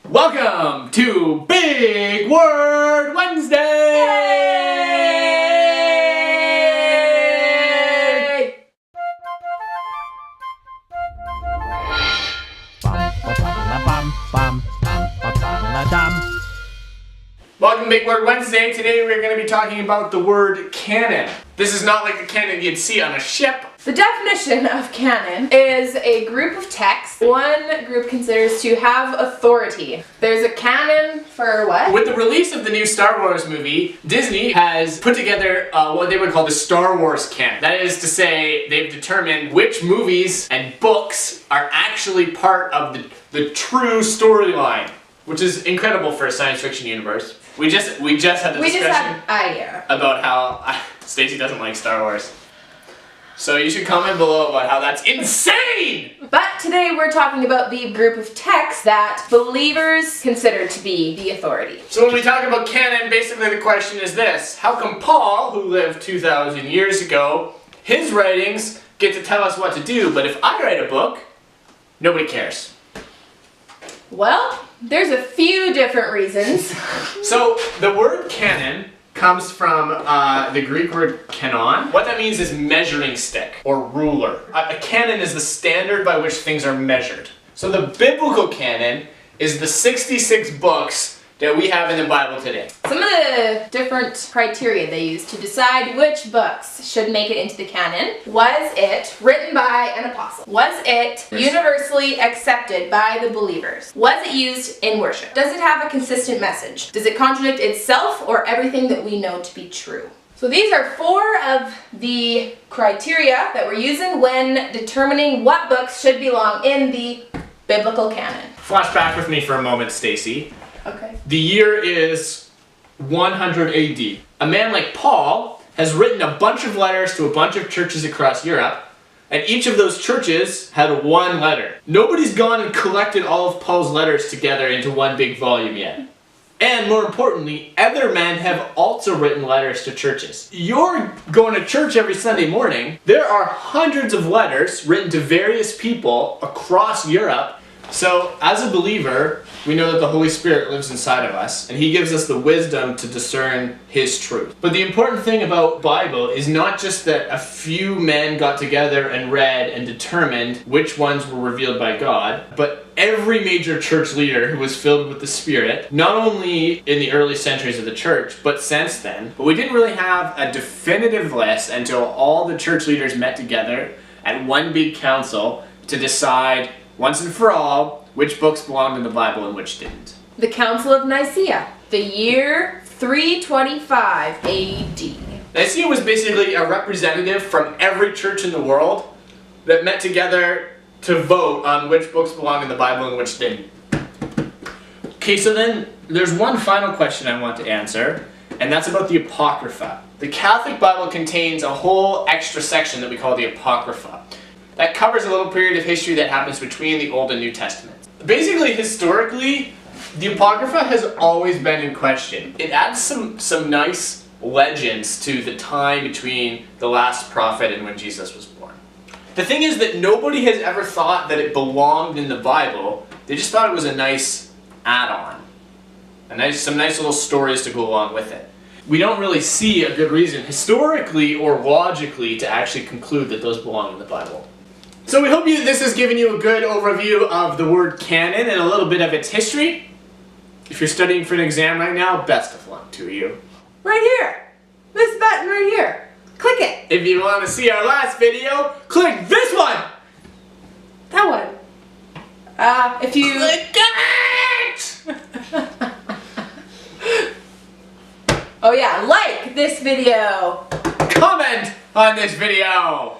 Welcome to Big Word Wednesday! Yay! Welcome to Big Word Wednesday. Today we're going to be talking about the word canon. This is not like a cannon you'd see on a ship. The definition of canon is a group of texts one group considers to have authority. There's a canon for what? With the release of the new Star Wars movie, Disney has put together what they would call the Star Wars canon. That is to say, they've determined which movies and books are actually part of the true storyline, which is incredible for a science fiction universe. We just had the discussion about how Stacey doesn't like Star Wars. So you should comment below about how that's insane! But today we're talking about the group of texts that believers consider to be the authority. So when we talk about canon, basically the question is this: how come Paul, who lived 2,000 years ago, his writings get to tell us what to do, but if I write a book, nobody cares? Well, there's a few different reasons. So the word canon comes from the Greek word canon. What that means is measuring stick or ruler. A canon is the standard by which things are measured. So the biblical canon is the 66 books that we have in the Bible today. Some of the different criteria they use to decide which books should make it into the canon. Was it written by an apostle? Was it universally accepted by the believers? Was it used in worship? Does it have a consistent message? Does it contradict itself or everything that we know to be true? So these are 4 of the criteria that we're using when determining what books should belong in the biblical canon. Flash back with me for a moment, Stacey. Okay. The year is 100 AD. A man like Paul has written a bunch of letters to a bunch of churches across Europe, and each of those churches had one letter. Nobody's gone and collected all of Paul's letters together into one big volume yet. And more importantly, other men have also written letters to churches. You're going to church every Sunday morning. There are hundreds of letters written to various people across Europe. So, as a believer, we know that the Holy Spirit lives inside of us, and He gives us the wisdom to discern His truth. But the important thing about Bible is not just that a few men got together and read and determined which ones were revealed by God, but every major church leader who was filled with the Spirit, not only in the early centuries of the church, but since then. But we didn't really have a definitive list until all the church leaders met together at one big council to decide once and for all which books belonged in the Bible and which didn't. The Council of Nicaea, the year 325 AD. Nicaea was basically a representative from every church in the world that met together to vote on which books belong in the Bible and which didn't. Okay, so then there's one final question I want to answer, and that's about the Apocrypha. The Catholic Bible contains a whole extra section that we call the Apocrypha. That covers a little period of history that happens between the Old and New Testaments. Basically, historically, the Apocrypha has always been in question. It adds some nice legends to the time between the last prophet and when Jesus was born. The thing is that nobody has ever thought that it belonged in the Bible. They just thought it was a nice add-on. Some nice little stories to go along with it. We don't really see a good reason, historically or logically, to actually conclude that those belong in the Bible. So we hope this has given you a good overview of the word canon and a little bit of its history. If you're studying for an exam right now, best of luck to you. Right here! This button right here. Click it! If you want to see our last video, click this one! That one. If you... Click it! Oh yeah, like this video! Comment on this video!